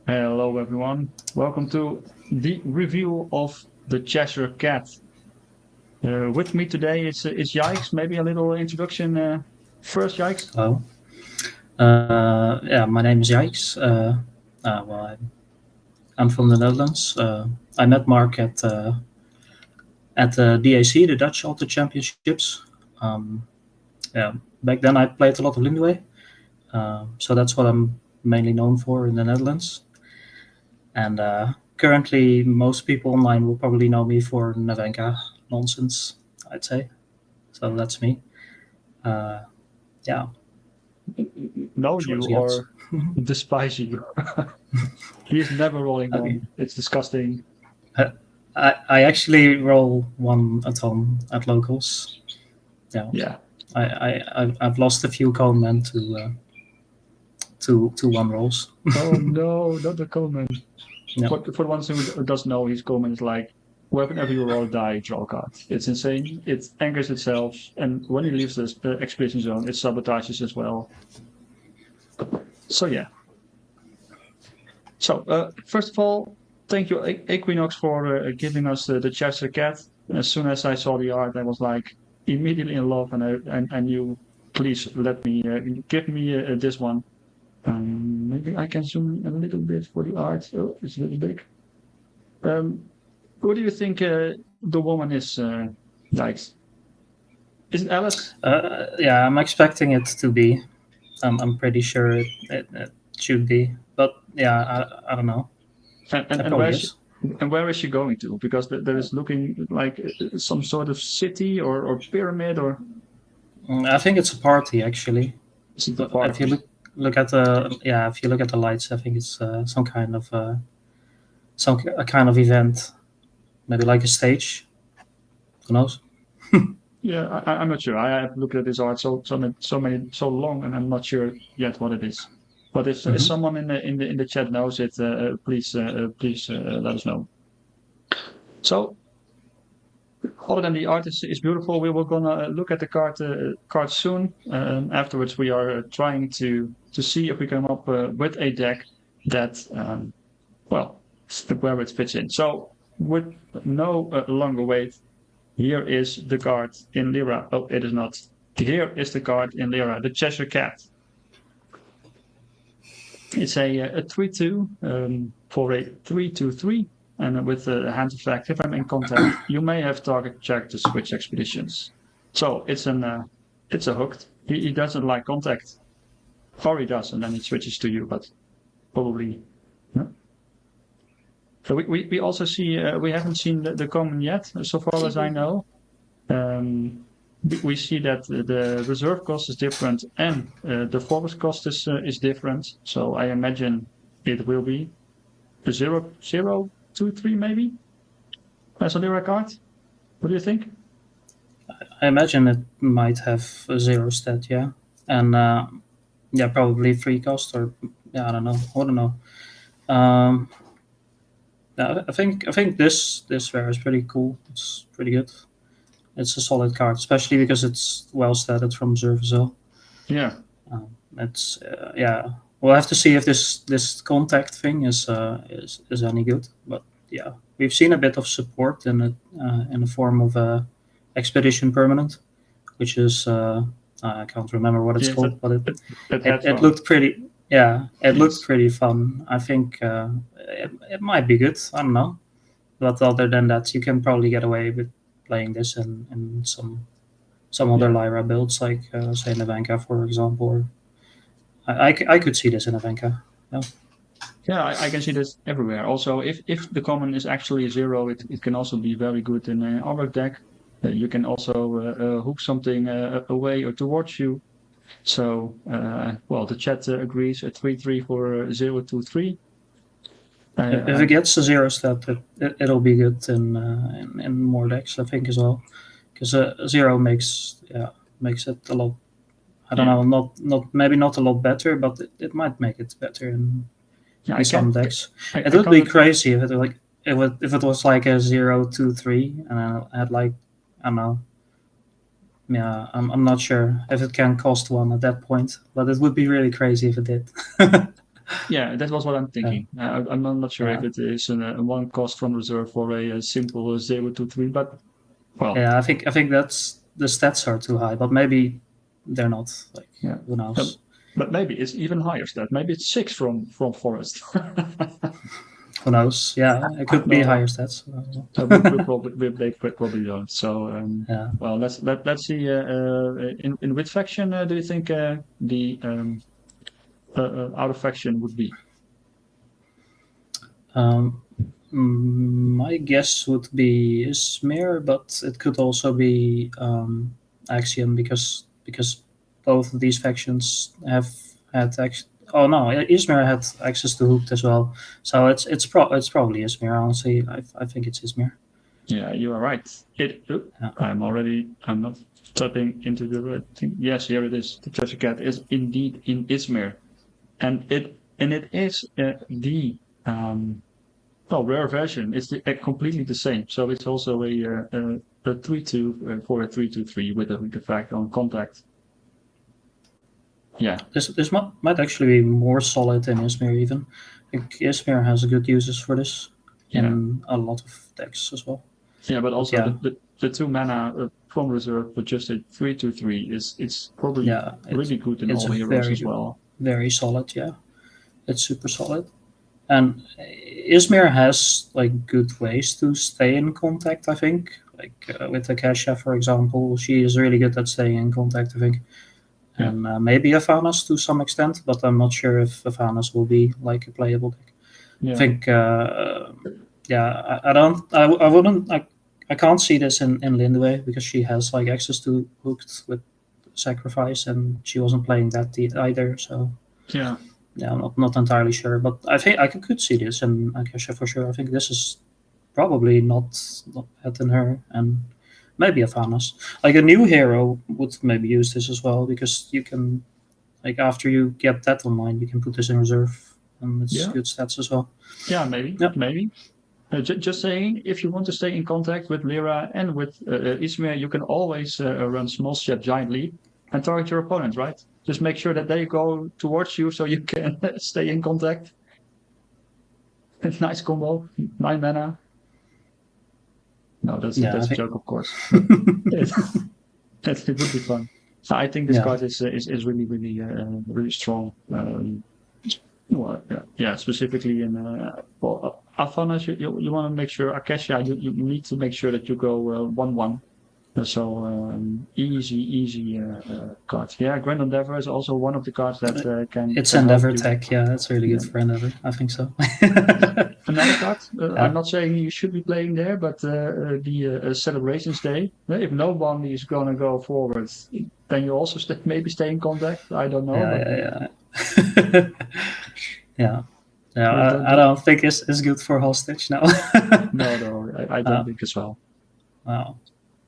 Hello, everyone. Welcome to the review of the Cheshire Cat. With me today is Yaicks. Maybe a little introduction first, Yaicks. Hello. Yeah, my name is Yaicks. I'm from the Netherlands. I met Mark at the DAC, the Dutch Auto Championships. Um, yeah, back then I played a lot of Lindway, so that's what I'm mainly known for in the Netherlands. And currently, most people online will probably know me for Nevenka nonsense, I'd say. So that's me. Uh, yeah, Know short as you gets. or despise you. He's never rolling Okay. one. It's disgusting. I actually roll one at home at locals. Yeah, Yeah. I've lost a few cone men to one rolls. Oh no, not the Coleman. Yeah, For the ones who doesn't know, his Coleman is like whenever you roll a die, draw a card. It's insane. It anchors itself, and when he leaves the expedition zone, it sabotages as well. So yeah. So, first of all, thank you, Equinox, for giving us the Cheshire Cat. As soon as I saw the art, I was like immediately in love, and I knew, please let me give me this one. Maybe I can zoom in a little bit for the art. Oh, it's a little big. Um, who do you think the woman is? Likes? Is it Alice? yeah. I'm expecting it to be. I'm pretty sure it should be, but yeah, I don't know. And and, It and where probably is she, is. and where is she going to? Because there is looking like some sort of city or pyramid or I think it's a party actually. is it the If you party? look at the if you look at the lights, I think it's a kind of event, maybe like a stage. Who knows? Yeah, I'm not sure. I have looked at this art so long, and I'm not sure yet what it is. But if Hmm. someone in the chat knows it, please let us know. So other than the art is beautiful, we were gonna look at the card soon. Afterwards, we are trying to see if we come up with a deck that well where it fits in. So with no longer wait, here is the card in Lira. Oh, it is not. Here is the card in Lira, the Cheshire Cat. It's a 3/2 for a 3/2/3, and with the hand effect, if I'm in contact, you may have target check to switch expeditions. So it's a hooked. He doesn't like contact, or he does, and then he switches to you, but probably. No. So we also see we haven't seen the common yet, so far as I know. We see that the reserve cost is different and the forward cost is different. So I imagine it will be a 0, 0, 2, 3 maybe as a Lyra card. What do you think? I imagine it might have a zero stat, yeah, and yeah, probably free cost or yeah, I don't know. I don't know. Um, yeah, I think this rare is pretty cool. It's pretty good. It's a solid card, especially because it's well statted from reserve as well. Yeah, It's yeah. We'll have to see if this contact thing is any good. But yeah, we've seen a bit of support in the form of a expedition permanent, which is I can't remember what it's yes, called, but it it, had it fun. looked pretty. Yeah, it looked Yes. pretty fun. I think it might be good. I don't know, but other than that, you can probably get away with playing this in some other Yeah. Lyra builds, like say Nevenka, for example. Or I could see this in Nevenka. Yeah. Yeah, I can see this everywhere. Also, if the common is actually a 0, it can also be very good in an armor deck. You can also hook something away or towards you. So, well, the chat agrees a 3/3 for 0, 2, 3. If it gets a zero stat, it'll be good in more decks, I think, as well. Because zero makes it a lot. I don't Yeah, know, not maybe not a lot better, but it might make it better yeah, in some decks. It I would be counted. crazy if it was like a 0, 2, 3, and I had like I don't know Yeah, I'm not sure if it can cost 1 at that point, but it would be really crazy if it did. Yeah, that was what I'm thinking. I'm not sure if Yeah, it is a one cost from reserve or a simple 0-3, but well, yeah. I think that's the stats are too high, but maybe they're not. Like, yeah. who Um, knows? but maybe it's even higher stat. Maybe it's 6 from Forest. Who knows? Yeah, it I could be don't know. higher stats. So we probably they probably don't. So Yeah. well, let's see. In which faction do you think the out of faction would be? Um, my guess would be Izmir, but it could also be Axiom because both of these factions have had Oh no, Izmir had access to Hooked as well, so it's probably Izmir. Honestly, I think it's Izmir. Yeah, you are right. Yeah. I'm not tapping into the right thing. Yes, here it is. The Cheshire Cat is indeed in Izmir, and it is the well, rare version. It's completely the same. So it's also a 3-2 for a 3-2-3 with a effect on contact. Yeah, This might actually be more solid than Izmir even. I think Izmir has good uses for this yeah, in a lot of decks as well. yeah. But But also yeah, the 2 mana from reserve for just a 3-2-3 is it's probably yeah, really good in it's all a heroes as well. very solid. Yeah, it's super solid. And Izmir has like good ways to stay in contact. I think, like with Akasha, for example, she is really good at staying in contact. I think, Yeah, and maybe Avanas to some extent, but I'm not sure if Avanas will be like a playable deck. I yeah, think, yeah, I don't, I wouldn't, I can't see this in Lindway because she has like access to Hooked with Sacrifice, and she wasn't playing that either. So yeah. yeah, I'm not entirely sure, but I think I could see this in Akasha for sure. I think this is probably not bad in her, and maybe Avanas. Like a new hero would maybe use this as well because you can like after you get that online, you can put this in reserve, and it's Yeah, good stats as well. yeah, maybe, Yep. maybe. Just saying, if you want to stay in contact with Lyra and with Ismir, you can always run small step, giant leap, and target your opponent, right? Just make sure that they go towards you so you can stay in contact. Nice combo, 9 mana. No, Yeah, I that's a think. joke, of course, but it, it would be fun. So I think this Yeah, card is really really strong. Well, yeah, specifically in well, Alphanas, you want to make sure Akasha, you need to make sure that you go 1-1. So easy card. Yeah, Grand Endeavor is also one of the cards that it's can help Endeavor you. tech. Yeah, it's really Yeah. good for Endeavor. I think so. Another card. I'm Yeah, not saying you should be playing there, but the Celebrations Day. If nobody is gonna go forward, then you also maybe stay in contact. I don't know, but yeah, yeah. Yeah, yeah. I don't. don't think it's good for hostage now. No, I don't uh, think as well. wow.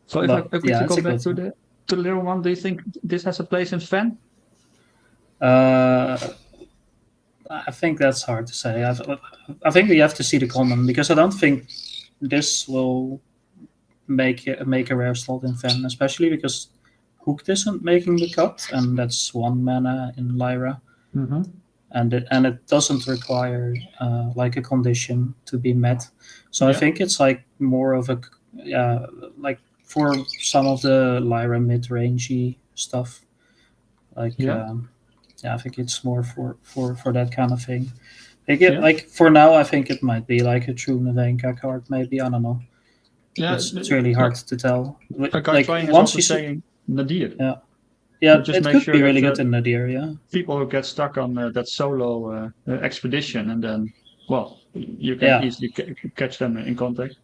So if I But yeah, quickly it's go a back good one. to the little one, do you think this has a place in Fan? Uh, I think that's hard to say. I think we have to see the common because I don't think this will make a rare slot in Fen, especially because Hooked isn't making the cut, and that's 1 mana in Lyra, Mm-hmm. and it doesn't require like a condition to be met. So I Yeah, think it's like more of a like for some of the Lyra mid rangey stuff. Like yeah, yeah, I think it's more for that kind of thing. yeah, Like for now, I think it might be like a true Nevenka card. Maybe I don't know. yeah. It's really hard to tell. A guy Like trying is once also you see, saying Nadir. yeah, yeah, Just it make could sure be that really good in Nadir. Yeah, people who get stuck on that solo expedition, and then, well, you can yeah, easily catch them in contact.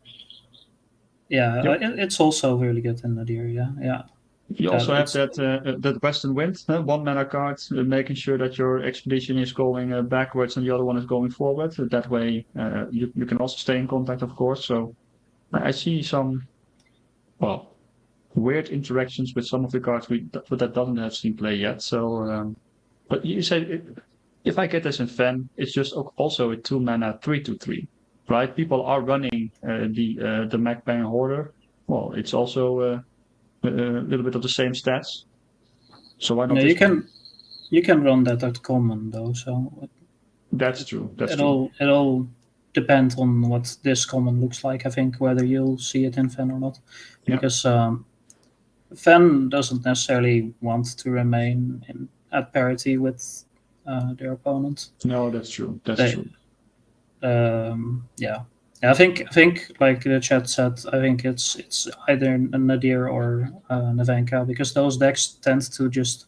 yeah. Yep. It's also really good in Nadir. Yeah, yeah. You also have It's that Western Wind, 1 mana card, making sure that your expedition is going backwards and the other one is going forward. That way, you can also stay in contact, of course. So I see some, well, weird interactions with some of the cards but that doesn't have seen play yet. So, but you said if I get this in Fen, it's just also a 2 mana 3-3, right? People are running the Magpie Hoarder. Well, it's also a little bit of the same stats. So why not No, this one? you can run that at common though, so That's true. That's it true. all depends on what this common looks like. I think whether you'll see it in Fen or not, Yeah. because Fen doesn't necessarily want to remain at parity with their opponent. No, that's true. That's They, true. yeah. I think like the chat said, I think it's either a Nadir or Nevenka, because those decks tend to just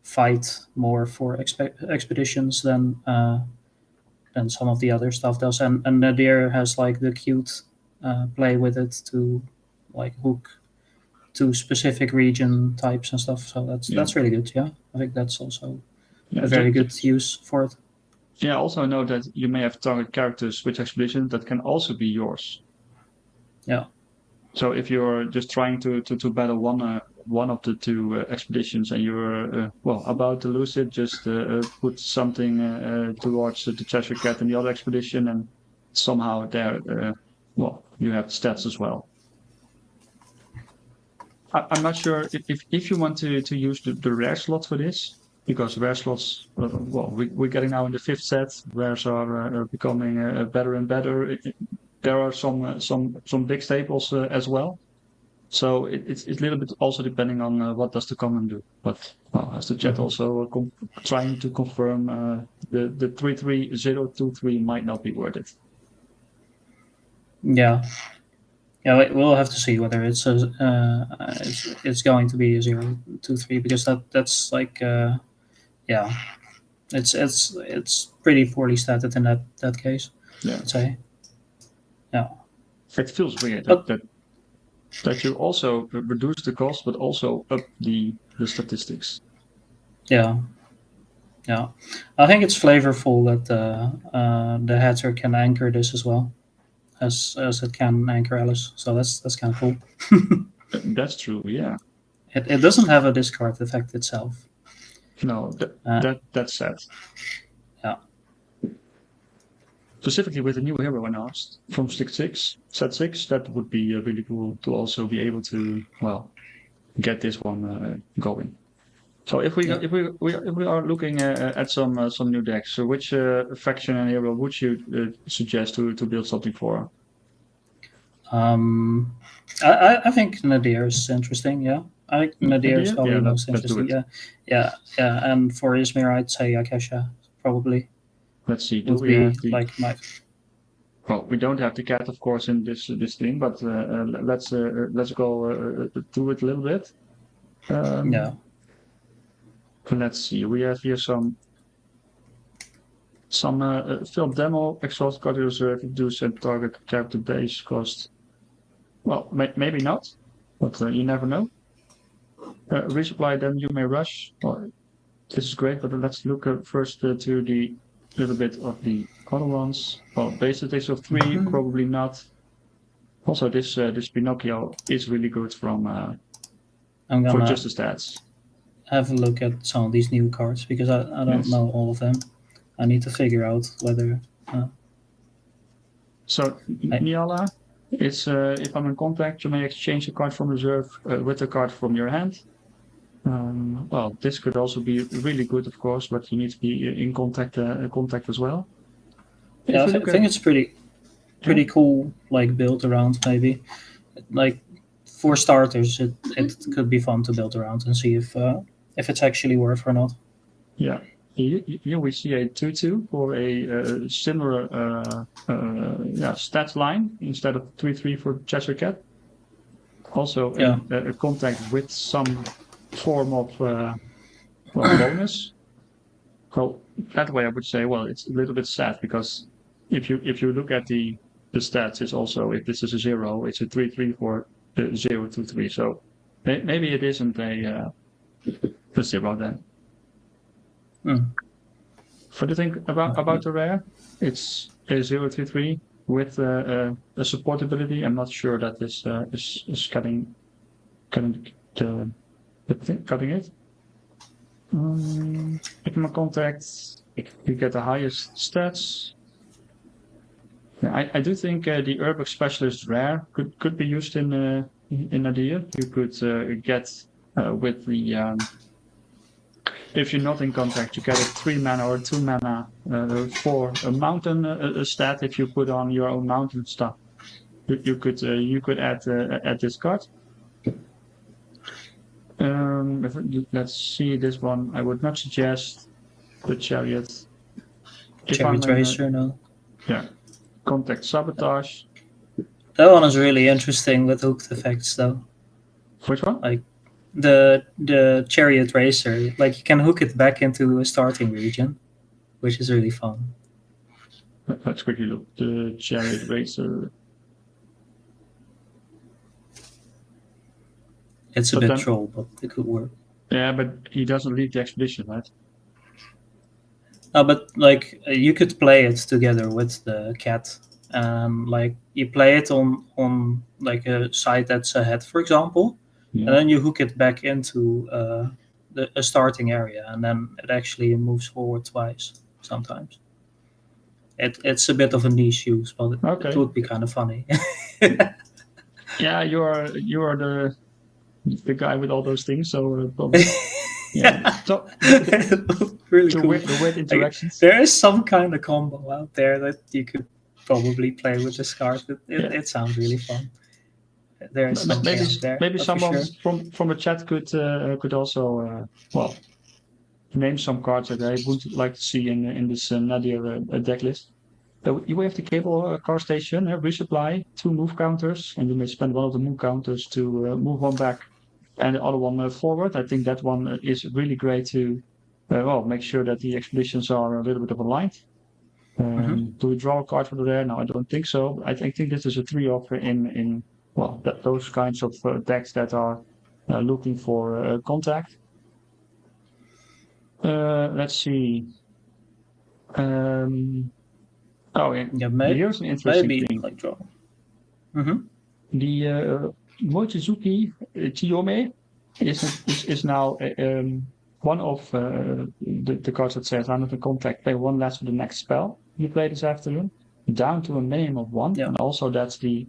fight more for expeditions than some of the other stuff does, and Nadir has like the cute play with it to like hook to specific region types and stuff. So Yeah. that's really good. Yeah, I think that's also Yeah. a very good use for it. Yeah. Also note that you may have target characters with expedition that can also be yours. Yeah. So if you're just trying to battle one of the two expeditions and you're about to lose it, just put something towards the Cheshire Cat and the other expedition, and somehow there you have stats as well. I'm not sure if you want to use the rare slots for this, because rare slots, we're getting now in the fifth set. Rares are becoming better and better. There are some big staples as well. So it's a little bit also depending on what does the common do. But as the chat also trying to confirm, the 33023 might not be worth it. Yeah. Yeah, we'll have to see whether it's it's going to be a 0-2-3, because that's like yeah, it's pretty poorly statted in that case. Yeah, I'd say. Yeah, it feels weird but that you also reduce the cost, but also up the statistics. yeah, I think it's flavorful that the header can anchor this as well as it can anchor Alice. So that's kind of cool. That's true. Yeah. It doesn't have a discard effect itself. No, that's sad. Yeah. Specifically with the new hero announced from set 6, that would be really cool to also be able to get this one going. So if we are looking at some new decks, so which faction and hero would you suggest to build something for? I think Nadir is interesting. Yeah, I think Nadir is probably the most let's do interesting. it. Yeah. And for Izmir, I'd say Akesha probably. Let's see. Would be like my. Well, we don't have the cat, of course, in this thing, but let's go through it a little bit. Yeah. Let's see. We have here some field demo, exhaust card reserve, reduce and target character base cost. Well, maybe not, but you never know. Resupply them, you may rush. Well, this is great, but let's look first to the little bit of the other ones. Well, base statistics of 3, probably not. Also, this Pinocchio is really good from for just the stats. Have a look at some of these new cards, because I don't know all of them. I need to figure out whether. So Niala, it's if I'm in contact, you may exchange a card from reserve with a card from your hand. Well, this could also be really good, of course, but you need to be in contact as well. Yeah, I think it's pretty cool, like build around maybe. Like for starters, it could be fun to build around and see if it's actually worth or not. Yeah. Here we see a 2/2 for a similar stats line instead of 3/3 for Cheshire Cat. Also, a contact with some form of bonus. So that way, I would say, well, it's a little bit sad, because if you look at the stats, it's also, if this is a 0, it's a 3/3 for 0-2-3. So maybe it isn't a 0 then. What do you think about the rare? It's a 0-3-3 with a supportability. I'm not sure that this is cutting it. Picking my contacts, you get the highest stats. Yeah, I do think the Urbex Specialist rare could be used in in Nadir. You could get with the if you're not in contact, you get a 3 mana or 2 mana for a mountain stat. If you put on your own mountain stuff, you could add this card. Let's see this one. I would not suggest the chariot. Chariot Racer, no. Yeah, contact sabotage. That one is really interesting with hooked effects, though. Which one? Like the Chariot Racer, like you can hook it back into a starting region, which is really fun. Let's quickly look. The chariot racer. It's a bit troll, but it could work. Yeah, but he doesn't lead the expedition, right? No, but like you could play it together with the cat. Like you play it on like a side that's ahead, for example, and then you hook it back into a starting area, and then it actually moves forward twice sometimes. It's a bit of a niche use, but it would be kind of funny. Yeah, you are the guy with all those things, so probably. Yeah, so really cool. The weird interactions. Like, there is some kind of combo out there that you could probably play with this card. It sounds really fun. There is something out there. Maybe someone from the chat could also name some cards that I would like to see in this Nadir deck list. You have the cable car station, resupply, 2 move counters, and you may spend one of the move counters to move one back and the other one forward. I think that one is really great to make sure that the expeditions are a little bit of aligned. Do we draw a card for there? No, I don't think so. I think this is a 3-off in those kinds of decks that are looking for contact. Let's see. Here's an interesting thing. Like draw. The Mochizuki Chiyome is now one of the cards that says I'm not in contact. Play 1 less for the next spell you play this afternoon, down to a minimum of 1, and also that's the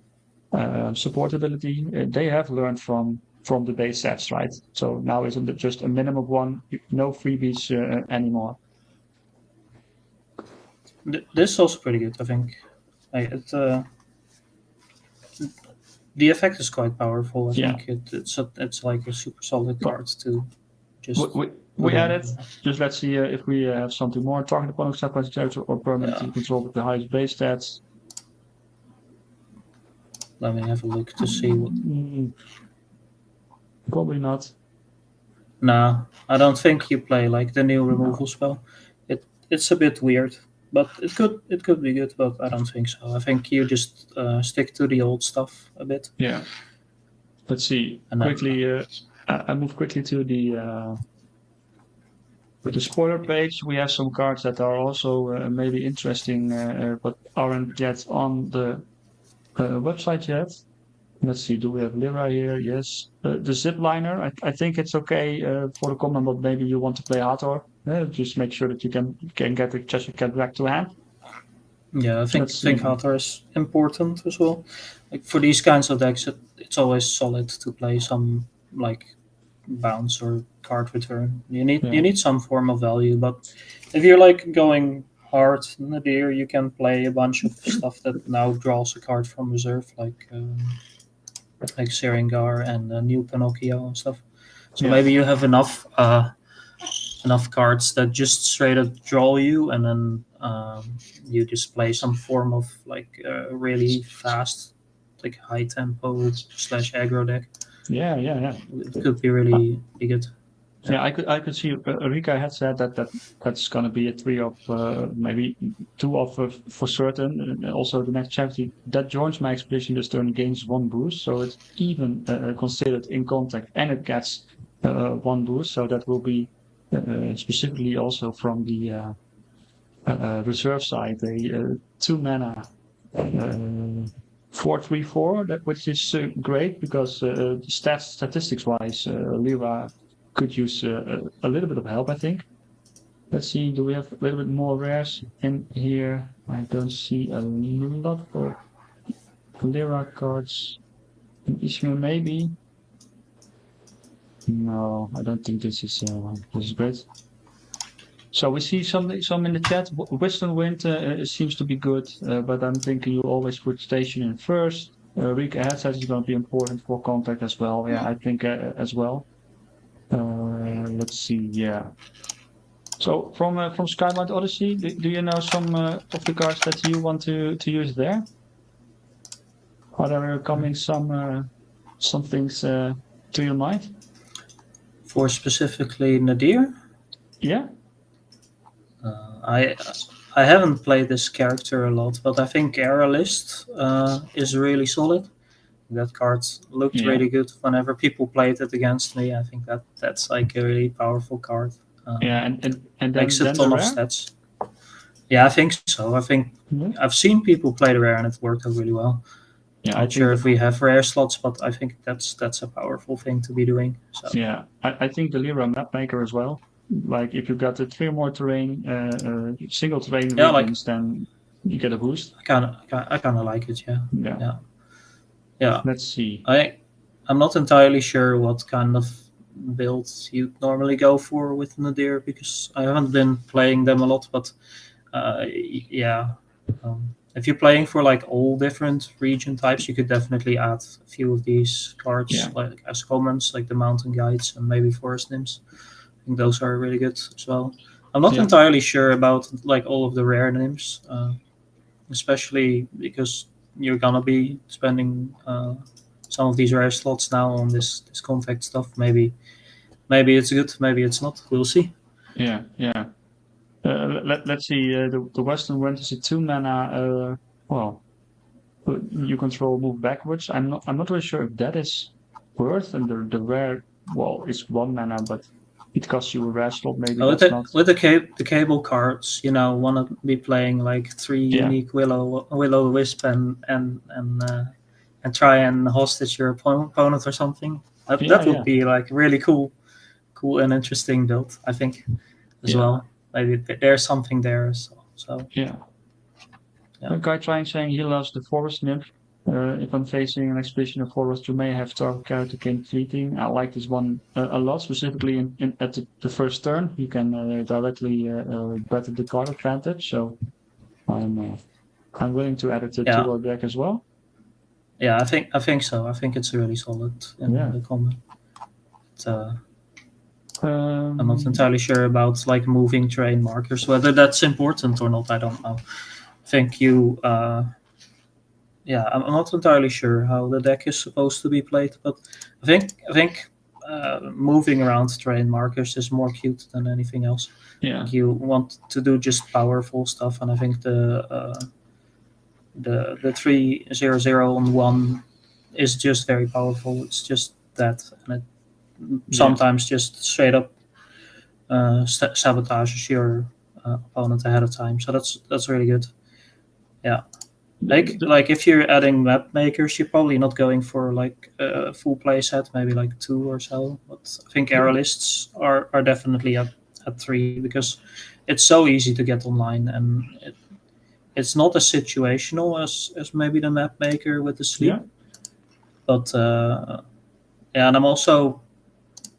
support ability they have learned from the base sets, right? So now isn't it just a minimum of 1, no freebies anymore. This is also pretty good, I think. The effect is quite powerful. I think it's like a super solid card to just. We added. Just let's see if we have something more. Target opponent step-by territory or permanently control with the highest base stats. Let me have a look to see what. Probably not. No, I don't think you play like the new removal spell. It's a bit weird. But it could be good, but I don't think so. I think you just stick to the old stuff a bit. Yeah. Let's see. Quickly, I move quickly to the spoiler page. We have some cards that are also maybe interesting, but aren't yet on the website yet. Let's see. Do we have Lyra here? Yes. The Zipliner. I think it's okay for the common, but maybe you want to play Hathor. Just make sure that you can get the Cheshire Cat back to hand. Yeah, I think Hathor is important as well. Like for these kinds of decks, it's always solid to play some like bounce or card return. You need some form of value, but if you're like going hard in the deer, you can play a bunch of stuff that now draws a card from reserve, like Seringar and New Pinocchio and stuff. So maybe you have enough cards that just straight up draw you, and then you just play some form of like really fast, like high tempo / aggro deck. Yeah. It could be really good. Yeah, I could see Rika had said that's going to be a 3-off, maybe 2-off for certain. And also the next charity that joins my expedition this turn gains 1 boost, so it's even considered in contact, and it gets 1 boost. So that will be specifically also from the reserve side, a 2 mana 4/3/4, which is great because statistics wise, Lyra could use a little bit of help, I think. Let's see, do we have a little bit more rares in here? I don't see a lot of Lyra cards. Ishmael maybe. No, I don't think this is great. So we see some in the chat. Western Wind seems to be good, but I'm thinking you always put station in first. Weak headset is going to be important for contact as well. Yeah, I think as well. Let's see. Yeah. So from Skyline Odyssey, do you know some of the cards that you want to use there? Are there coming some things to your mind? For specifically Nadir, Yeah. I haven't played this character a lot, but I think Aerolist is really solid. That card looked Yeah. really good whenever people played it against me. I think that's like a really powerful card. Yeah, and Makes a then the ton of rare. stats. Yeah, I think so. I think Yeah. I've seen people play the rare and it worked out really well. Yeah, I Not think sure if we have rare slots, but I think that's a powerful thing to be doing. So yeah, I think the Lyra map maker as well. Like if you got the three more terrain, single terrain yeah, like regions, then you get a boost. I kind of like it. Yeah, Yeah. yeah, yeah. Let's see. I'm not entirely sure what kind of builds you normally go for with Nadir because I haven't been playing them a lot. But yeah, if you're playing for like all different region types, you could definitely add a few of these cards Yeah. like as commons, like the mountain guides and maybe forest nymphs. I think those are really good as well. I'm not Yeah. entirely sure about like all of the rare nymphs, especially because you're gonna be spending some of these rare slots now on this contact stuff. Maybe it's good, maybe it's not. We'll see. Yeah. Yeah. Let's see. The Western Wind is a 2 mana. Well, you control move backwards. I'm not really sure if that is worth. And the rare, well, it's 1 mana, but it costs you a rare slot. Maybe With that's not. the cable cards, want to be playing like three Yeah. unique Willow Wisp and try and hostage your opponent or something. That would be like really cool and interesting build, I think, as well. Maybe there's something there. So Yeah. Yeah. A guy trying saying he loves the forest nymph. If I'm facing an expedition of forest, you may have target character king fleeting. I like this one a lot, specifically at the first turn. You can directly better the card advantage. So I'm willing to add it to our deck as well. Yeah, I think so. I think it's really solid in the combat. I'm not entirely sure about like moving terrain markers, whether that's important or not. I don't know. I think I'm not entirely sure how the deck is supposed to be played, but I think moving around terrain markers is more cute than anything else. Yeah. Like you want to do just powerful stuff, and I think the 3/0/0 is just very powerful. It's just that, and it sometimes just straight up sabotages your opponent ahead of time. So that's really good. Yeah. Like if you're adding map makers, you're probably not going for like a full play set, maybe like 2 or so. But I think aerolists are definitely at 3 because it's so easy to get online, and it's not as situational as maybe the map maker with the sleep. But and I'm also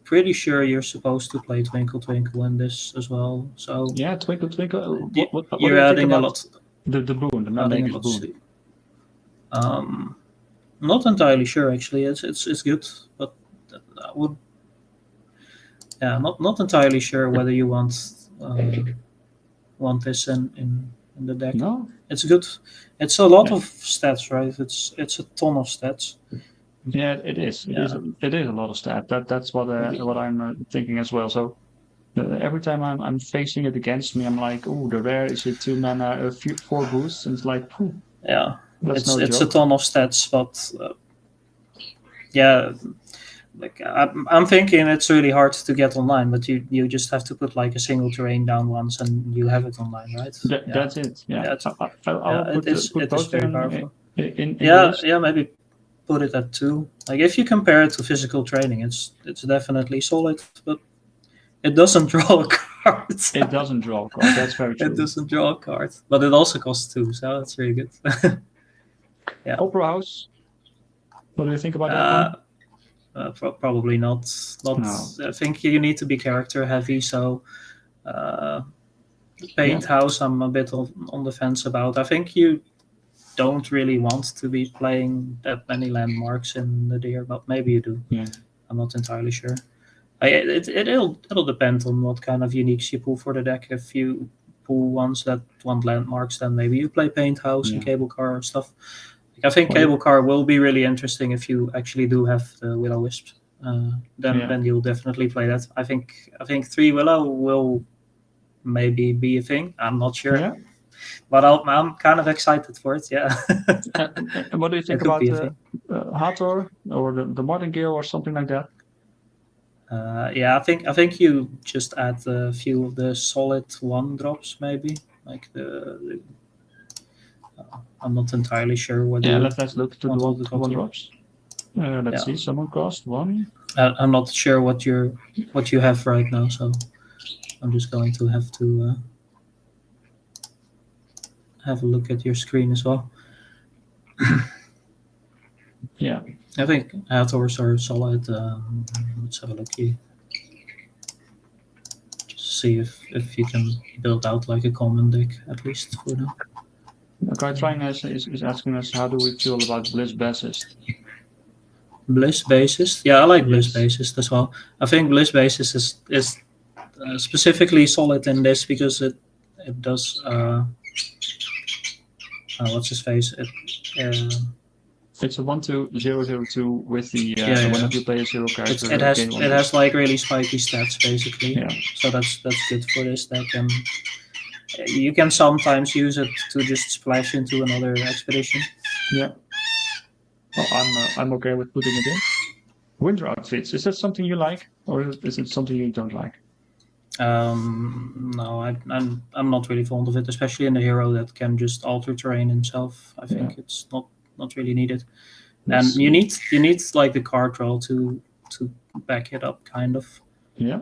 pretty sure you're supposed to play Twinkle Twinkle in this as well. So yeah, Twinkle Twinkle. What you're adding a lot. The boon, the map maker's boon. Not entirely sure actually. It's good, but I would. Yeah, not entirely sure whether you want this in the deck. No, it's good. It's a lot of stats, right? It's a ton of stats. Yeah, it is. It is a lot of stats. That's what I'm thinking as well. So every time I'm facing it against me, I'm like, oh, the rare is a 2 mana, 4 boosts, and it's like, yeah, it's a ton of stats, but yeah, like I'm thinking it's really hard to get online, but you just have to put like a single terrain down once, and you have it online, right? That's it. Yeah, it is very powerful. In maybe put it at 2. Like if you compare it to physical training, it's definitely solid, but it doesn't draw a card. It doesn't draw a card. That's very true. It doesn't draw a card, but it also costs 2, so that's really good. Opera House. What do you think about that one? Probably not. No. I think you need to be character heavy. So paint Yeah. house, I'm a bit on the fence about. I think you don't really want to be playing that many landmarks in the deer, but maybe you do. Yeah. I'm not entirely sure. It'll depend on what kind of uniques you pull for the deck. If you pull ones that want landmarks, then maybe you play paint house and Yeah. cable car stuff. I think Well, cable car will be really interesting if you actually do have the Willow Wisp. Then you'll definitely play that. I think 3 Willow will maybe be a thing. I'm not sure, Yeah. but I'm kind of excited for it. Yeah. And what do you think could about be a thing. Hathor or the Martingale or something like that? Yeah, I think you just add a few of the solid 1 drops, maybe like I'm not entirely sure what. Yeah, you let's look to want the all the one contour. drops. Let's see. Summon cost 1. I'm not sure what you have right now, so I'm just going to have to have a look at your screen as well. Yeah. I think Hathors are solid. Let's have a look here. Just see if you can build out like a common deck at least for now. Okay, trying is asking us how do we feel about Bliss Bassist? Bliss Bassist, yeah, I like Bliss Yes. Bassist as well. I think Bliss Bassist is specifically solid in this because it does what's his face? It's a 1-2-0-0-2 with the Yeah. whenever you play a 0 character. It has gain one it boost. has like really spiky stats basically. Yeah. So that's good for this deck, and you can sometimes use it to just splash into another expedition. Yeah. Well, I'm okay with putting it in. Winter outfits, is that something you like, or is it something you don't like? No, I'm not really fond of it, especially in the hero that can just alter terrain himself. I think it's not really needed. And you need like the card roll to back it up, kind of. Yeah.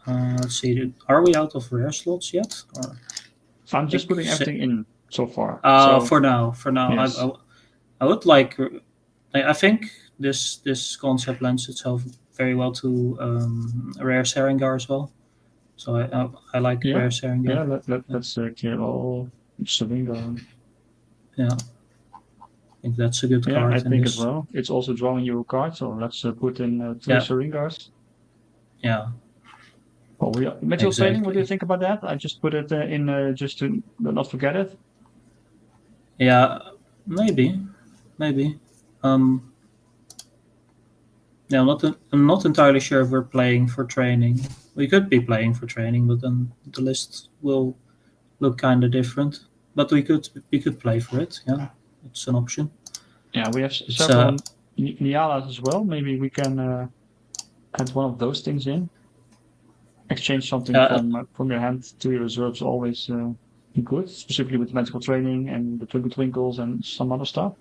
Let's see. Are we out of rare slots yet? Or I'm just putting everything in so far. For now, yes. I would like. I think this concept lends itself very well to rare Sarengar as well. So I like rare Sarengar. Yeah, let's clear all Sarengar. Yeah. I think that's a good card. Yeah, I think as well. It's also drawing you a card, so let's put in 3 Serengars. Yeah. Well, Mitchell's Training, what do you think about that? I just put it in just to not forget it. Yeah, maybe. Yeah, I'm not entirely sure if we're playing for training. We could be playing for training, but then the list will look kind of different. But we could play for it. Yeah, it's an option. Yeah, we have several Nialas as well. Maybe we can add one of those things in. Exchange something from your hand to your reserves, always good, specifically with magical training and the Twinkle Twinkles and some other stuff.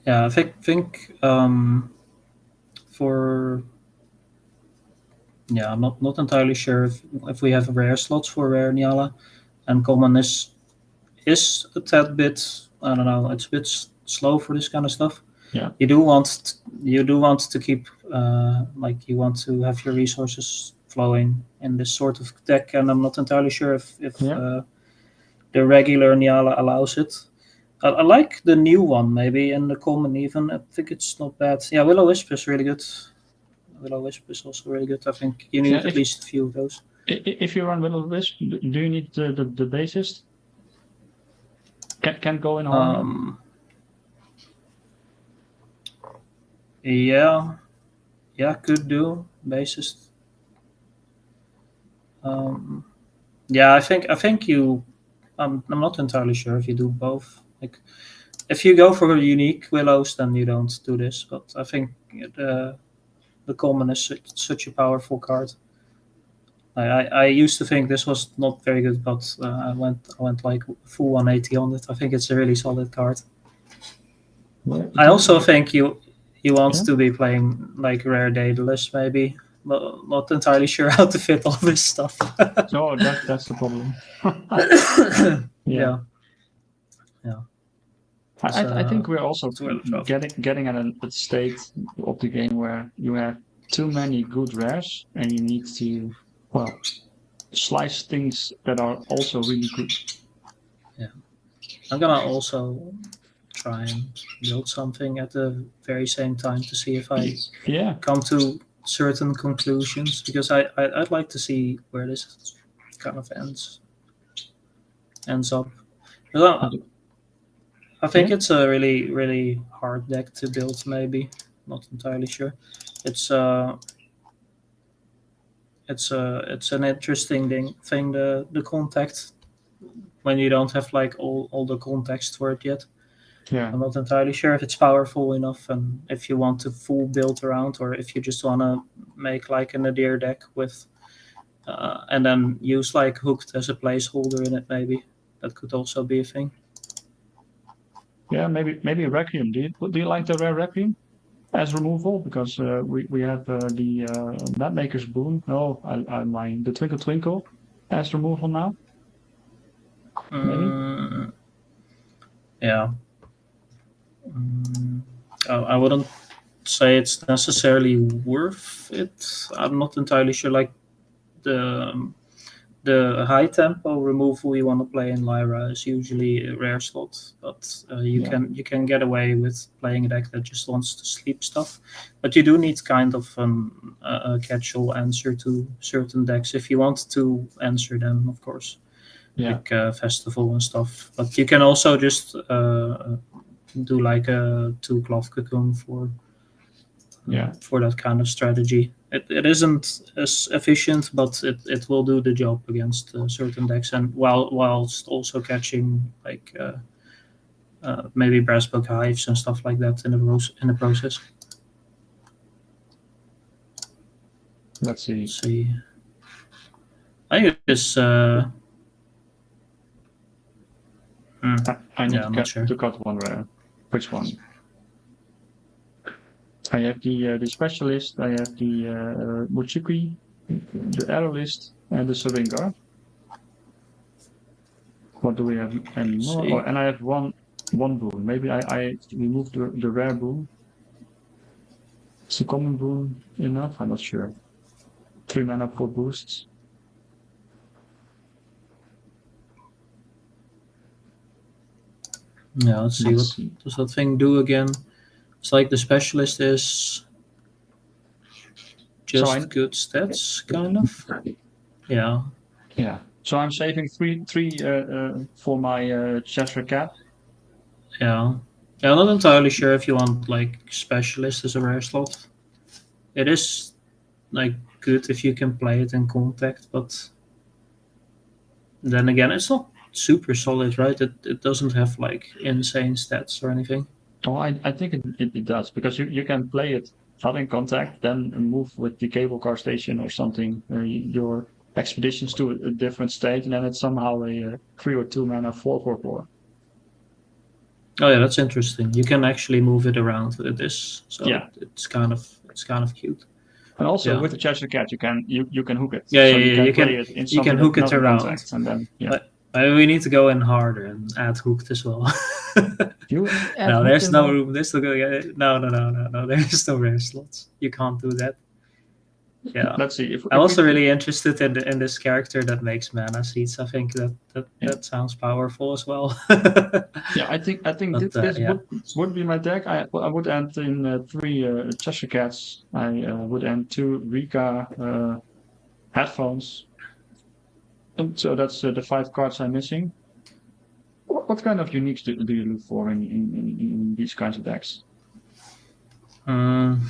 Yeah, I think I'm not entirely sure if we have rare slots for rare Niala, and common is a tad bit, I don't know, it's a bit slow for this kind of stuff. Yeah, you do want to keep like you want to have your resources flowing in this sort of deck, and I'm not entirely sure if the regular Niala allows it. I like the new one, maybe, and the common even. I think it's not bad. Yeah, Willow Wisp is really good. Willow Wisp is also really good. I think you need at least a few of those. If you run Willow Wisp, do you need the bassist? Can go in harmony? Yeah, could do bassist. Yeah, I think you. I'm not entirely sure if you do both. Like, if you go for unique Willows, then you don't do this. But I think the common is such a powerful card. I used to think this was not very good, but I went like full 180 on it. I think it's a really solid card. I also think you want to be playing like Rare Daedalus, maybe. But not entirely sure how to fit all this stuff. No, that's the problem. Yeah. I think we're also it's really tough. getting at a state of the game where you have too many good rares, and you need to, well, slice things that are also really good. Yeah, I'm gonna also try and build something at the very same time to see if I Yeah, come to certain conclusions, because I'd like to see where this kind of ends up. Because I think yeah, it's a really hard deck to build. Maybe not entirely sure. It's it's an interesting thing, the contact, when you don't have like all the context for it yet. yeah, I'm not entirely sure if it's powerful enough, and if you want to full build around, or if you just want to make like an Nadir deck with, and then use like Hooked as a placeholder in it. Maybe that could also be a thing. yeah. Maybe Requiem. Do you like the rare Requiem as removal? Because we have the Mapmaker's Boon. No, I'm lying. The Twinkle Twinkle as removal now. Maybe. Mm, yeah. Mm, I wouldn't say it's necessarily worth it. I'm not entirely sure. Like the the high tempo removal you want to play in Lyra is usually a rare slot, but Yeah, you can get away with playing a deck that just wants to sleep stuff. But you do need kind of a catch-all answer to certain decks if you want to answer them, of course, yeah, like Festival and stuff. But you can also just do like a two cloth cocoon yeah, for that kind of strategy. It isn't as efficient, but it will do the job against certain decks, and whilst also catching like maybe Brassbook Hives and stuff like that in the process. let's see. Let's see. I think it's I need yeah, I'm not sure. to cut one rare. Which one? I have the specialist. I have the Muchiki, the Arrowlist, and the Syringar. What do we have Let's anymore? Oh, see. and I have one boon. Maybe I removed the rare boon. Is the common boon enough? I'm not sure. 3 mana for boosts. Yeah, let's see, what Let's see. does that thing do again? It's like the specialist is So I just good stats, kind of. Yeah. yeah. So I'm saving three for my Cheshire Cat. Yeah. Yeah, I'm not entirely sure if you want like specialist as a rare slot. It is like good if you can play it in contact, but then again, it's not super solid, right? It doesn't have like insane stats or anything. Oh, I think it does because you can play it not in contact, then move with the cable car station or something, your expeditions to a different state, and then it's somehow a 3 or 2 mana 4/4. Oh yeah, that's interesting. You can actually move it around with this, so Yeah, it's kind of cute. and also Yeah, with the Cheshire Cat, you can hook it, yeah, so yeah, you yeah. can play it in You can something that's hook it not in around. contact, and then yeah, But we need to go in harder and add hooked as well. you add No, hooked there's in no there. room. No. There's no rare slots. You can't do that. Yeah, Let's see I'm if we also really interested in this character that makes mana seeds. I think yeah. that sounds powerful as well. Yeah, I think But this yeah, would be my deck. I would end in three Cheshire Cats. I would end two Rika headphones. And so that's the 5 cards I'm missing. What kind of uniques do you look for in these kinds of decks? um,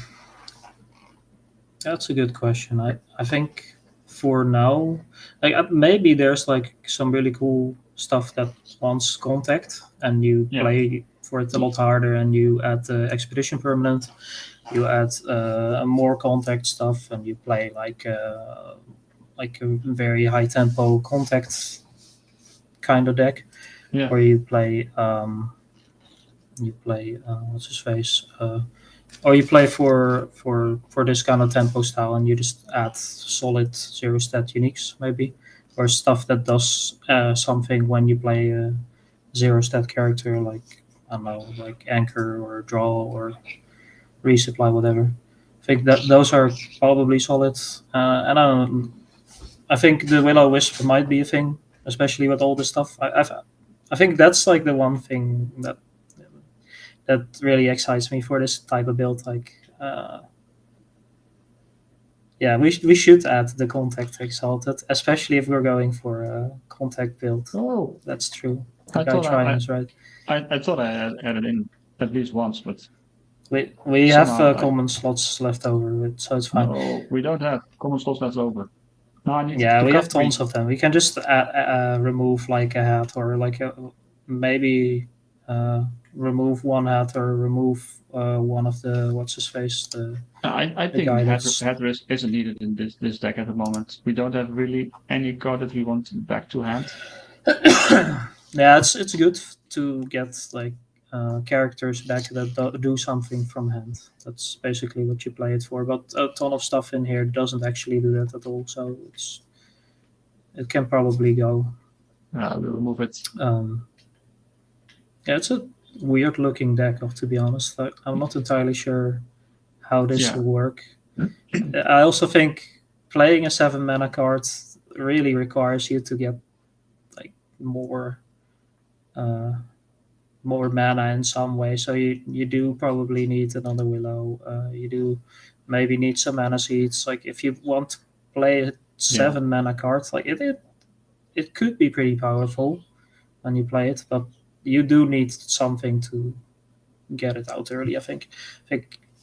that's a good question. I think for now, like maybe there's like some really cool stuff that wants contact, and you Yeah, play for it a lot harder, and you add the expedition permanent, you add more contact stuff, and you play like a very high tempo contact kind of deck, yeah, or you play what's his face, or you play for this kind of tempo style, and you just add solid zero stat uniques maybe, or stuff that does something when you play a zero stat character, like I don't know, like anchor or draw or resupply, whatever. I think that those are probably solid. And I think the Will-O-Wisp might be a thing, especially with all this stuff. I think that's like the one thing that really excites me for this type of build. Like, yeah, we should add the contact exalted, especially if we're going for a contact build. Oh, That's true. The I guy thought trying is right. I thought I had added in at least once, but We have somehow common slots left over, so it's fine. no, we don't have common slots left over. No, I need Yeah, to we cut have tons of them. We can just remove like a hat or like maybe remove one hat or remove one of the what's his face I the think guy head, that's head risk isn't needed in this deck at the moment. We don't have really any card that we want back to hand. yeah, it's good to get like characters back that do something from hand. That's basically what you play it for. But a ton of stuff in here doesn't actually do that at all. So it can probably go. We'll remove it. Yeah, it's a weird looking deck, to be honest. I'm not entirely sure how this Yeah. will work. I also think playing a 7 mana card really requires you to get like more mana in some way. So you do probably need another Willow. You do maybe need some mana seeds. Like if you want to play a 7 mana card, like it could be pretty powerful when you play it, but you do need something to get it out early. I think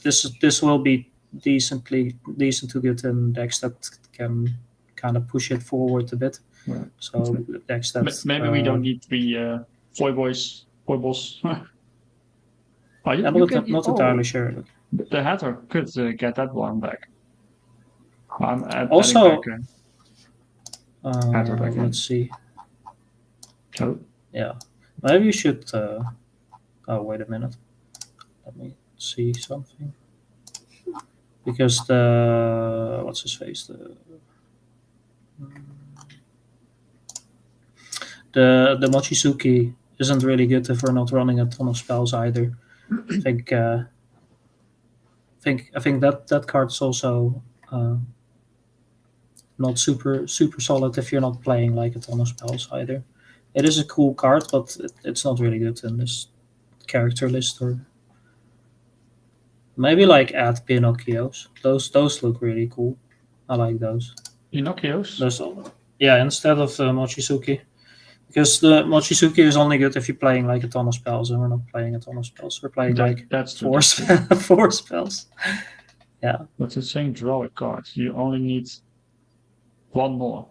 this will be decent to get in decks that can kind of push it forward a bit. Yeah. So decks that Maybe we don't need 3 foibles. Oh, I'm not entirely sure. The Hatter could get that one back. I'm Also, Hatter back in. let's see. So, Yeah, maybe you should. Oh, wait a minute. Let me see something. Because the what's his face the Mochizuki isn't really good if we're not running a ton of spells either. I think that card's also not super solid if you're not playing like a ton of spells either. It is a cool card, but it's not really good in this character list. Or maybe like add Pinocchios. Those look really cool. I like those. Pinocchios? Yeah, instead of Mochizuki. Because the Mochizuki is only good if you're playing like a ton of spells, and we're not playing a ton of spells. We're playing that's four spells. Yeah. But it's saying draw a card. You only need one more.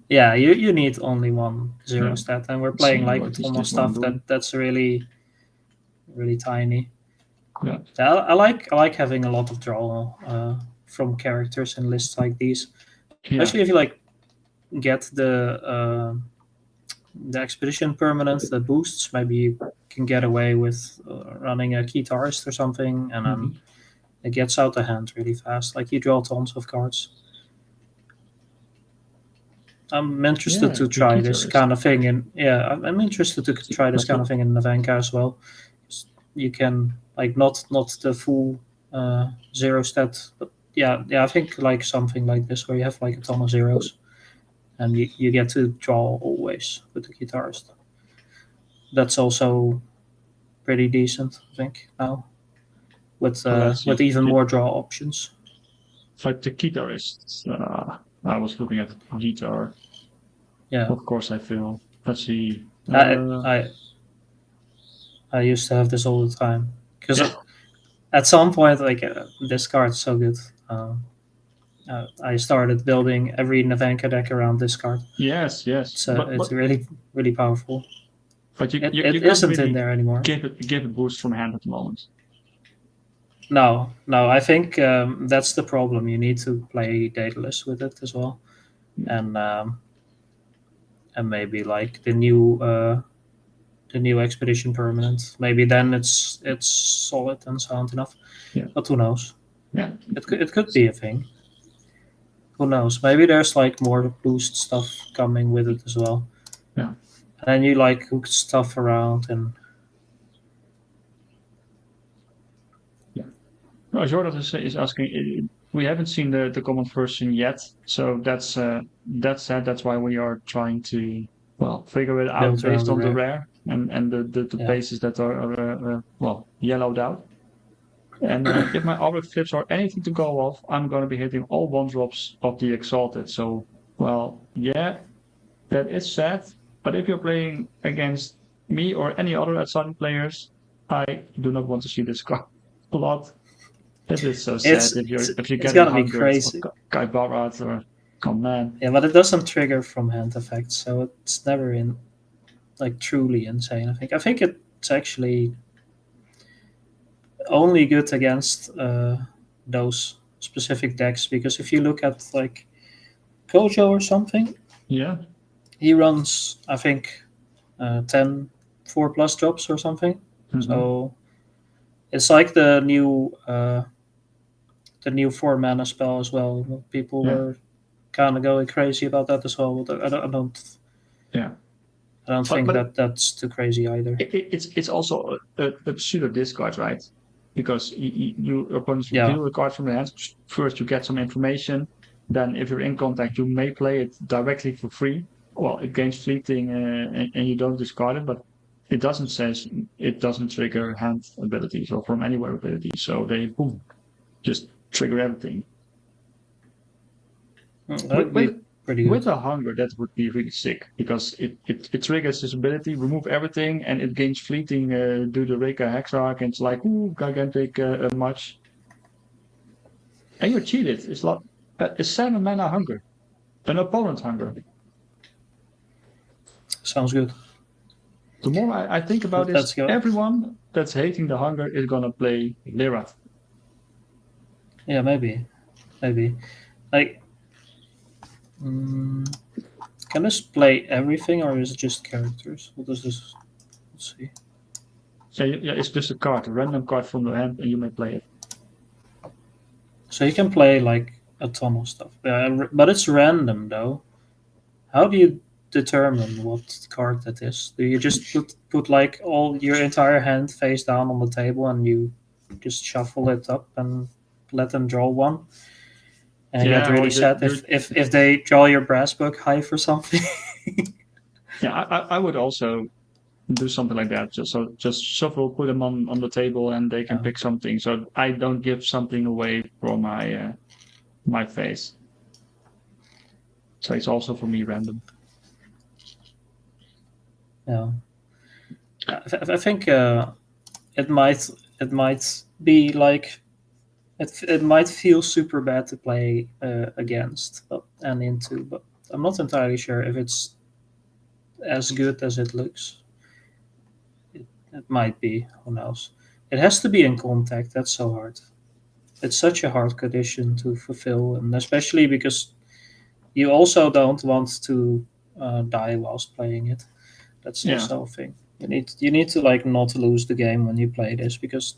Yeah, you need only 1 0 stat, and we're playing like a ton of stuff that's really tiny. Yeah. I like having a lot of draw from characters in lists like these, especially if you like get the expedition permanent that boosts. Maybe you can get away with running a guitarist or something, and then it gets out of hand really fast. Like you draw tons of cards. I'm interested to try this kind of thing, I'm interested to try this kind of thing in Nevenka as well. You can like not the full 0 stat, but yeah, I think like something like this where you have like a ton of zeros, and you get to draw always with the guitarist. That's also pretty decent, I think now, with even more draw options. Like the guitarist, I was looking at the guitar. Yeah. Of course, I feel. Let's see. I used to have this all the time because at some point, like this card's so good. I started building every Nevenka deck around this card. Yes. It's really, really powerful. But it isn't really in there anymore. Give a boost from hand at the moment. No. I think that's the problem. You need to play Daedalus with it as well, and maybe like the new expedition permanent. Maybe then it's solid and sound enough. Yeah. But who knows? Yeah. It could be a thing. Who knows? Maybe there's like more boost stuff coming with it as well. Yeah. And then you like hook stuff around, and Jordan is asking. We haven't seen the common version yet, so that's sad. That's why we are trying to figure it out Build based around the on the rare. rare and the Yeah. bases that are yellowed out. And if my object flips or anything to go off, I'm going to be hitting all 1-drops of the Exalted. So, yeah, that is sad. But if you're playing against me or any other outside players, I do not want to see this card a lot. It is so sad It's if you it's get it gonna be 100 or crazy. Guy Barrat or oh man. Yeah, but it doesn't trigger from hand effects, so it's never in like truly insane. I think it's actually only good against those specific decks, because if you look at like Kojo or something, Yeah. he runs I think 10 4+ drops or something. So it's like the new 4 mana spell as well. People Yeah. were kind of going crazy about that as well. But Yeah. I don't But think that that's too crazy either. it's also a pseudo discard, right? Because your opponents Yeah. reveal the card from their hands. First, you get some information. Then, if you're in contact, you may play it directly for free. Well, it gains fleeting, and you don't discard it, but it doesn't trigger hand abilities or from anywhere abilities. So they boom, just trigger everything. That'd be pretty good. With a hunger, that would be really sick because it triggers this ability, remove everything, and it gains fleeting, do the Reka Hexarch, and it's like, ooh, gigantic much. And you're cheated. It's like a 7 mana hunger, an opponent hunger. Sounds good. The more I think about Let's this, go. everyone that's hating the hunger is gonna play Lyra. Yeah, maybe. Like, can this play everything, or is it just characters? What does this? Let's see. Yeah, it's just a card, a random card from the hand, and you may play it. So you can play like a ton of stuff, but it's random though. How do you determine what card that is? Do you just put like all your entire hand face down on the table and you just shuffle it up and let them draw one? And Yeah, get really sad if they draw your brass book high for something. Yeah, I would also do something like that. Just shuffle, put them on the table, and they can pick something. So I don't give something away from my face. So it's also for me random. Yeah, I think it might be like it might feel super bad to play against and into, but I'm not entirely sure if it's as good as it looks. It might be. Who knows? It has to be in contact. That's so hard. It's such a hard condition to fulfill, and especially because you also don't want to die whilst playing it. That's also a thing. You need to like not lose the game when you play this, because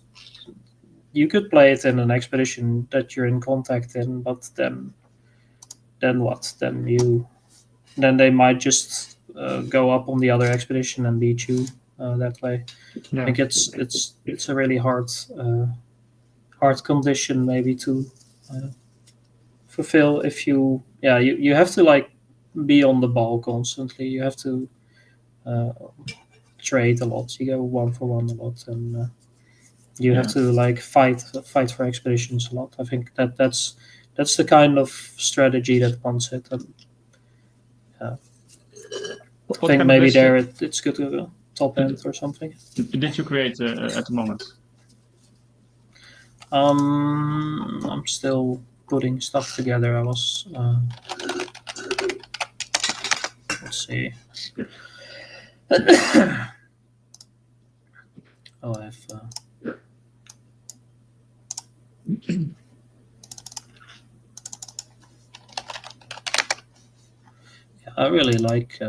you could play it in an expedition that you're in contact in, but then what? Then they might just go up on the other expedition and beat you that way. Yeah. I think it's a really hard condition maybe to fulfill if you have to like be on the ball constantly. You have to trade a lot. You go 1-for-1 a lot, and you have to like fight for expeditions a lot. I think that's the kind of strategy that wants it. And, I think maybe there it's good to go top end or something. Did you create at the moment? I'm still putting stuff together. I was let's see. Oh, I have. I really like.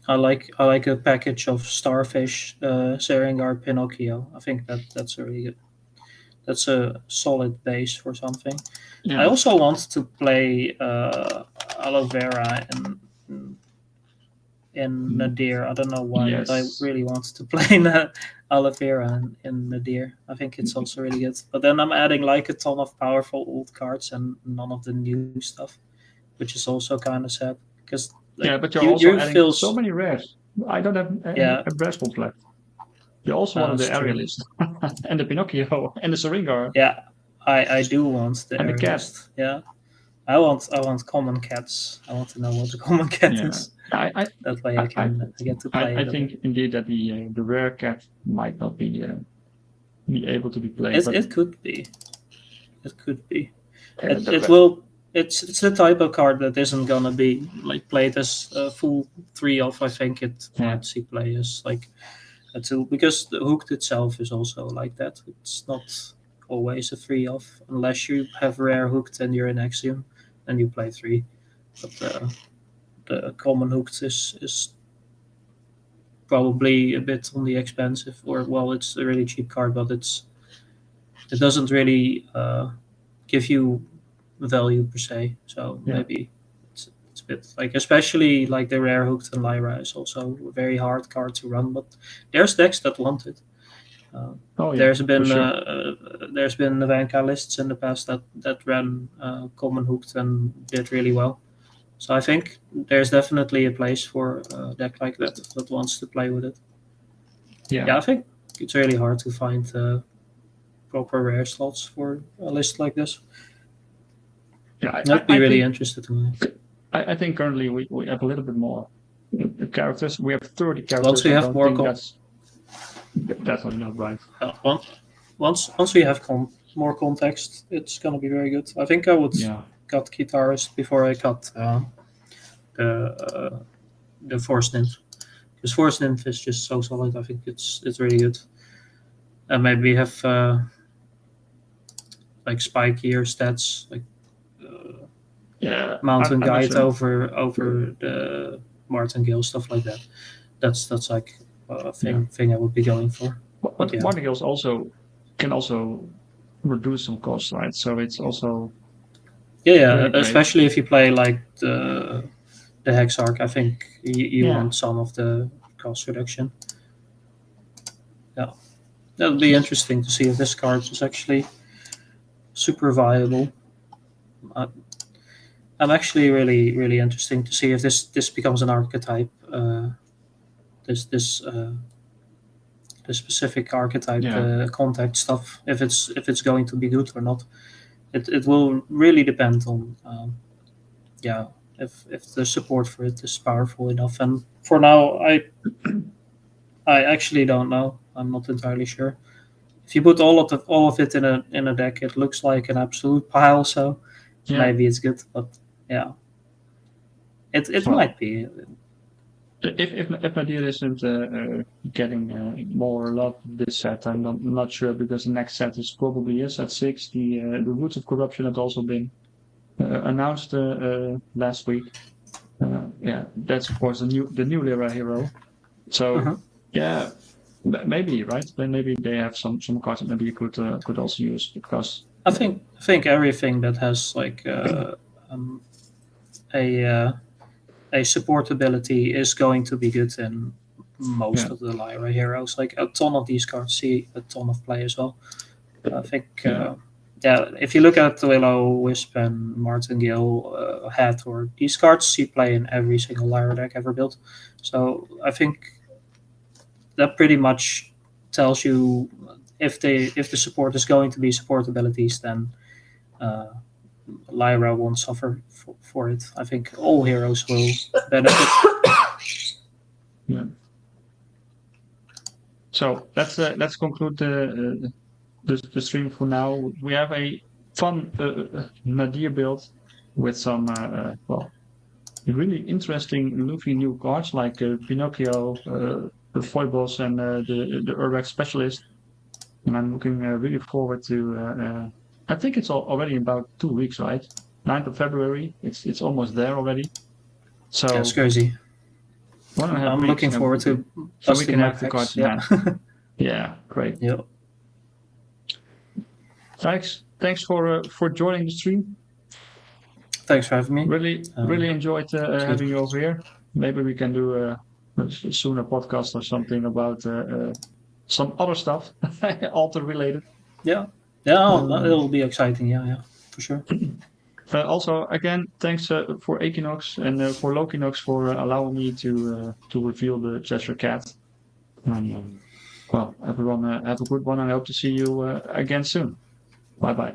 I like a package of Starfish, Serengar, Pinocchio. I think that's a really good. That's a solid base for something. Yeah. I also want to play Aloe Vera in Nadir. I don't know why, but I Yes. really want to play Oliveira in Nadir. I think it's also really good. But then I'm adding like a ton of powerful old cards and none of the new stuff, which is also kind of sad because Yeah, like but you're also you adding feel so many rares. I don't have any yeah, Brasbolt left. You also wanted it's the true. Aerialist and the Pinocchio and the Syringar Yeah, I do want the and the cat. aerialist. Yeah, I want common cats. I want to know what the common cat Yeah, is. I That way I I, I get to play I it a bit. think indeed that the rare cat might not be able to be played, but It could be. It could be. the It rest. will. It's a type of card that isn't gonna be like played as a full 3 of. I think it Yeah, might see play as like a 2 because the hooked itself is also like that. It's not always a 3 of unless you have rare hooked and you're in Axiom and you play 3. But the common hooked is probably a bit on the expensive or well, it's a really cheap card, but it doesn't really give you value per se. So yeah. maybe it's a bit like especially like the rare hooked and Lyra is also a very hard card to run, but there's decks that want it. Uh, Oh yeah, for sure. there's been Nevenka lists in the past that ran common hooked and did really well. So I think there's definitely a place for a deck like that wants to play with it. Yeah, Yeah, I think it's really hard to find proper rare slots for a list like this. yeah. That'd be really interested to know. I think currently we have a little bit more characters. We have 30 Once characters. we I have don't think more that's definitely not right. once we have more context, it's gonna be very good. I think I would Yeah, cut guitarist before I cut the the Force Nymph because Force Nymph is just so solid. I think it's really good, and maybe have like spikier stats like yeah. Mountain I'm not Guide sure. over the Martingale stuff like that. That's like a Yeah, thing I would be going for. But but yeah, Martingales also can also reduce some costs, right? So it's also yeah. really great. Especially if you play like the Hex Arc, I think you Yeah, want some of the cost reduction. Yeah, that'll be interesting to see if this card is actually super viable. Uh, I'm actually really interesting to see if this becomes an archetype. This the specific archetype, yeah. the contact stuff. If it's going to be good or not, it will really depend on yeah if the support for it is powerful enough. And for now, I actually don't know. I'm not entirely sure. If you put all of it in a deck, it looks like an absolute pile. So Yeah. maybe it's good, but yeah, it Well, might be. if Nadir isn't getting more love this set, I'm not sure because the next set is probably is at 6. The Roots of Corruption had also been announced last week. Yeah, that's of course the new Lyra hero. So Uh-huh. yeah, maybe right. Then maybe they have some cards that maybe you could also use because I think everything that has like um, a a support ability is going to be good in most yeah, of the Lyra heroes. Like a ton of these cards see a ton of play as well. I think, yeah, yeah, if you look at Willow, Wisp, and Martingale, Hathor, these cards see play in every single Lyra deck ever built. So I think that pretty much tells you if the support is going to be support abilities, then uh, Lyra won't suffer for it. I think all heroes will benefit. yeah. So let's conclude the stream for now. We have a fun Nadir build with some well really interesting looking new cards like Pinocchio, the Foibles, and the Urbex Specialist. And I'm looking really forward to. I think it's already about 2 weeks, right? 9th of February. It's almost there already. That's So crazy. 1.5 I'm weeks, looking forward to so we busting can my have the cards packs. in Yeah. hand. Yeah, great. Yeah. Thanks for joining the stream. Thanks for having me. Really enjoyed having you over here. Maybe we can do soon a podcast or something about some other stuff, alter related. Yeah, it'll be exciting. Yeah, for sure. Also, again, thanks for Equinox and for Lokinox for allowing me to reveal the Cheshire Cat. And, well, everyone, have a good one, and I hope to see you again soon. Bye bye.